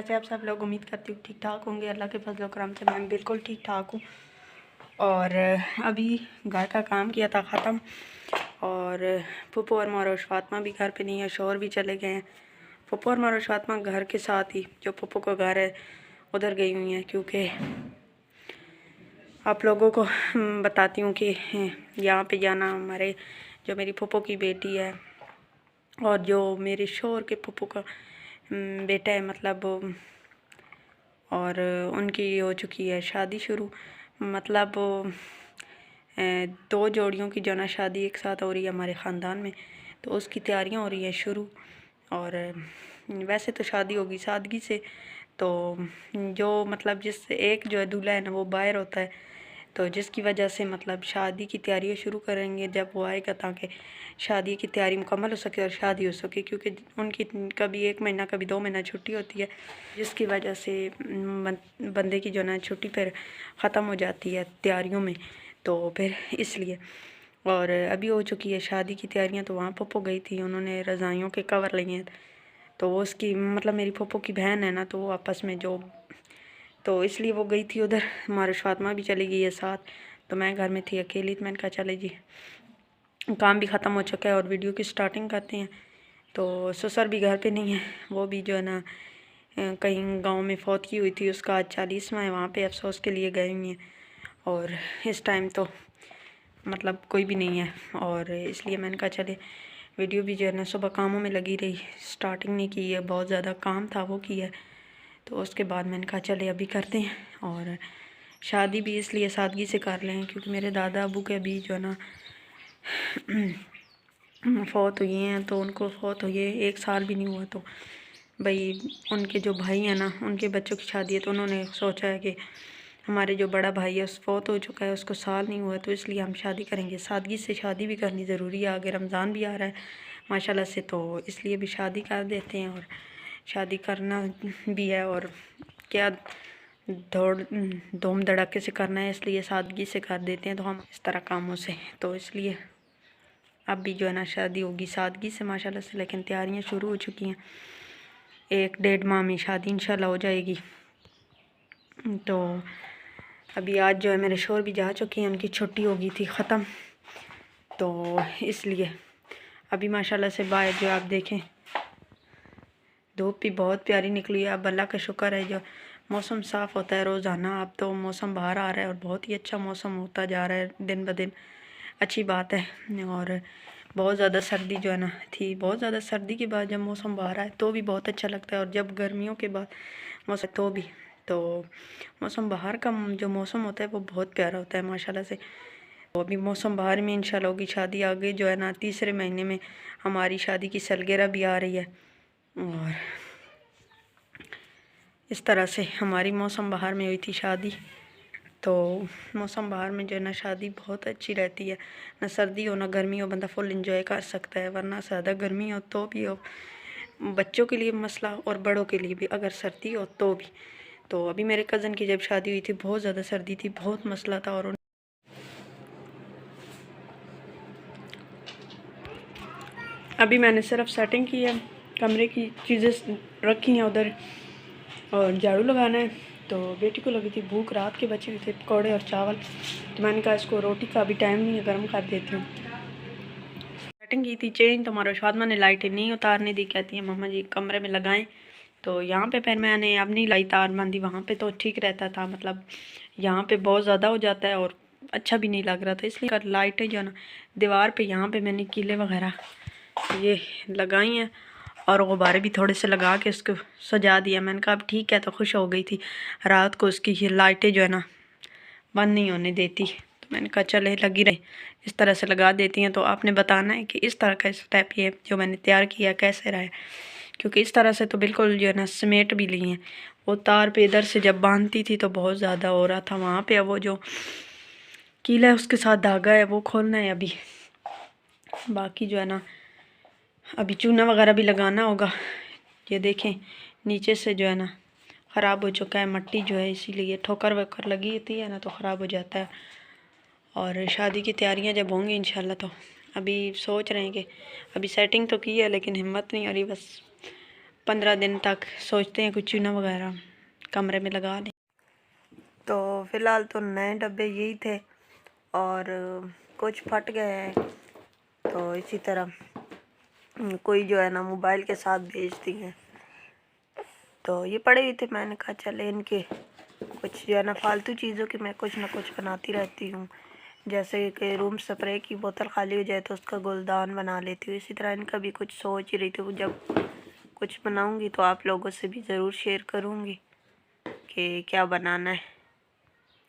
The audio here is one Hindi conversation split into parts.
कैसे आप सब लोग? उम्मीद करती हूँ ठीक ठाक होंगे। अल्लाह के फजल करम से मैं बिल्कुल ठीक ठाक हूँ। और अभी घर का काम किया था ख़त्म। और पप्पू और मारोश फातिमा भी घर पे नहीं है, शोहर भी चले गए हैं। पप्पू और मारोश फातिमा घर के साथ ही जो पप्पू का घर है उधर गई हुई हैं, क्योंकि आप लोगों को बताती हूँ कि यहाँ पे जाना हमारे जो मेरी पप्पू की बेटी है और जो मेरे शोहर के पप्पू का बेटा है, मतलब और उनकी हो चुकी है शादी शुरू। मतलब दो जोड़ियों की जो ना शादी एक साथ हो रही है हमारे ख़ानदान में, तो उसकी तैयारियां हो रही हैं शुरू। और वैसे तो शादी होगी सादगी से, तो जो मतलब जिस एक जो है दूल्हा है ना वो बाहर होता है, तो जिसकी वजह से मतलब शादी की तैयारियां शुरू करेंगे जब वो आएगा, ताकि शादी की तैयारी मुकम्मल हो सके और शादी हो सके। क्योंकि उनकी कभी 1 महीना कभी 2 महीना छुट्टी होती है, जिसकी वजह से बंदे की जो ना छुट्टी फिर ख़त्म हो जाती है तैयारियों में, तो फिर इसलिए। और अभी हो चुकी है शादी की तैयारियां, तो वहाँ पप्पो गई थी, उन्होंने रज़ाइयों के कवर लिए हैं। तो वो उसकी मतलब मेरी पप्पो की बहन है ना, तो वो आपस में जो, तो इसलिए वो गई थी उधर। मारुश फातिमा भी चली गई है साथ। तो मैं घर में थी अकेली, तो मैंने कहा चले जी, काम भी ख़त्म हो चुका है और वीडियो की स्टार्टिंग करते हैं। तो ससुर भी घर पे नहीं है, वो भी जो है ना कहीं गांव में फौत की हुई थी, उसका आज 40वां है, वहाँ पे अफसोस के लिए गए हुए हैं। और इस टाइम तो मतलब कोई भी नहीं है, और इसलिए मैंने कहा चले वीडियो भी जो है ना, सुबह कामों में लगी रही, स्टार्टिंग नहीं की है, बहुत ज़्यादा काम था वो किया। तो उसके बाद मैंने कहा चले अभी करते हैं। और शादी भी इसलिए सादगी से कर लें क्योंकि मेरे दादा अबू के अभी जो है ना फौत हुई हैं, तो उनको फौत हुई है 1 साल भी नहीं हुआ। तो भाई उनके जो भाई हैं ना, उनके बच्चों की शादी है, तो उन्होंने सोचा है कि हमारे जो बड़ा भाई है उस फौत हो चुका है, उसको साल नहीं हुआ, तो इसलिए हम शादी करेंगे। सादगी से शादी भी करनी ज़रूरी है, आगे रमज़ान भी आ रहा है माशाल्लाह से, तो इसलिए भी शादी कर देते हैं। और शादी करना भी है, और क्या दौड़ धूम धड़ाके से करना है, इसलिए सादगी से कर देते हैं तो हम इस तरह कामों से। तो इसलिए अब भी जो है ना शादी होगी सादगी से माशाल्लाह से, लेकिन तैयारियां शुरू हो चुकी हैं। 1 डेढ़ माह में शादी इंशाल्लाह हो जाएगी। तो अभी आज जो है मेरे शोहर भी जा चुके हैं, उनकी छुट्टी हो गई थी ख़त्म, तो इसलिए अभी माशाल्लाह से बाहर जो आप देखें धूप भी बहुत प्यारी निकली है। अब अल्लाह का शुक्र है जो मौसम साफ़ होता है रोज़ाना, अब तो मौसम बाहर आ रहा है और बहुत ही अच्छा मौसम होता जा रहा है दिन ब दिन, अच्छी बात है। और बहुत ज़्यादा सर्दी जो है ना थी, बहुत ज़्यादा सर्दी के बाद जब मौसम बाहर आए तो भी बहुत अच्छा लगता है, और जब गर्मियों के बाद मौसम तो भी, तो मौसम बाहर का जो मौसम होता है वो बहुत प्यारा होता है माशाल्लाह से। तो अभी मौसम बाहर में इंशाल्लाह होगी शादी, आगे जो है ना 3रे महीने में हमारी शादी की सालगिरह भी आ रही है। और इस तरह से हमारी मौसम बहार में हुई थी शादी। तो मौसम बहार में जो है ना शादी बहुत अच्छी रहती है, ना सर्दी हो ना गर्मी हो, बंदा फुल इंजॉय कर सकता है। वरना ज़्यादा गर्मी हो तो भी हो, बच्चों के लिए मसला और बड़ों के लिए भी, अगर सर्दी हो तो भी। तो अभी मेरे कज़न की जब शादी हुई थी बहुत ज़्यादा सर्दी थी, बहुत मसला था। और अभी मैंने सिर्फ सेटिंग की है, कमरे की चीज़ें रखी हैं उधर, और झाड़ू लगाना है। तो बेटी को लगी थी भूख, रात के बचे हुए थे पकौड़े और चावल, तो मैंने कहा इसको रोटी का भी टाइम नहीं है, गर्म कर देती हूँ। सेटिंग की थी चेंज, तो हमारा शादमा ने लाइटें नहीं उतारने दी, कहती है मम्मा जी कमरे में लगाएं। तो यहाँ पे फिर मैंने अब नहीं लाई तार बांधी, वहाँ पे तो ठीक रहता था, मतलब यहाँ पे बहुत ज़्यादा हो जाता है और अच्छा भी नहीं लग रहा था, इसलिए लाइटें जो है ना दीवार पे यहाँ पे मैंने कीले वगैरह ये लगाई हैं, और गुब्बारे भी थोड़े से लगा के उसको सजा दिया। मैंने कहा अब ठीक है, तो खुश हो गई थी रात को, उसकी ये लाइटें जो है ना बंद नहीं होने देती, तो मैंने कहा चले लगी रही, इस तरह से लगा देती हैं। तो आपने बताना है कि इस तरह का स्टेप ये जो मैंने तैयार किया कैसे रहा है, क्योंकि इस तरह से तो बिल्कुल जो है ना समेट भी ली हैं। वो तार पे इधर से जब बांधती थी तो बहुत ज़्यादा हो रहा था वहाँ पे, अब वो जो कीला है उसके साथ धागा है वो खोलना है अभी। बाकी जो है ना अभी चूना वगैरह भी लगाना होगा। ये देखें नीचे से जो है ना ख़राब हो चुका है, मट्टी जो है, इसीलिए ठोकर वोकर लगी होती है ना तो ख़राब हो जाता है। और शादी की तैयारियां जब होंगी इंशाल्लाह, तो अभी सोच रहे हैं कि अभी सेटिंग तो की है लेकिन हिम्मत नहीं हो रही, बस 15 दिन तक सोचते हैं कुछ चूना वगैरह कमरे में लगा लें। तो फ़िलहाल तो नए डब्बे यही थे और कुछ फट गए हैं। तो इसी तरह कोई जो है ना मोबाइल के साथ भेजती हैं। तो ये पड़े हुए थे, मैंने कहा चले इनके कुछ जो है ना फालतू चीज़ों की मैं कुछ ना कुछ बनाती रहती हूँ। जैसे कि रूम स्प्रे की बोतल खाली हो जाए तो उसका गुलदान बना लेती हूँ। इसी तरह इनका भी कुछ सोच ही रही थी, जब कुछ बनाऊँगी तो आप लोगों से भी ज़रूर शेयर करूँगी कि क्या बनाना है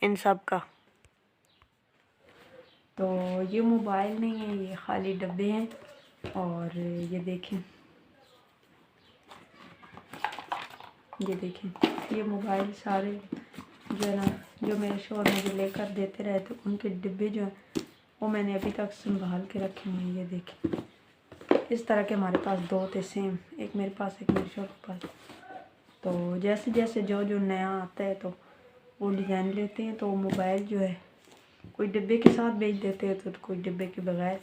इन सब का। तो ये मोबाइल नहीं है, ये खाली डब्बे हैं। और ये देखें, ये मोबाइल सारे जो है ना जो मेरे शोहर मुझे लेकर देते रहे थे उनके डिब्बे जो हैं वो मैंने अभी तक संभाल के रखे हैं। ये देखें, इस तरह के हमारे पास 2 थे सेम, एक मेरे पास एक मेरे शोहर के पास। तो जैसे जैसे जो जो नया आता है तो वो डिज़ाइन लेते हैं। तो मोबाइल जो है कोई डिब्बे के साथ बेच देते हैं तो कोई डिब्बे के बगैर।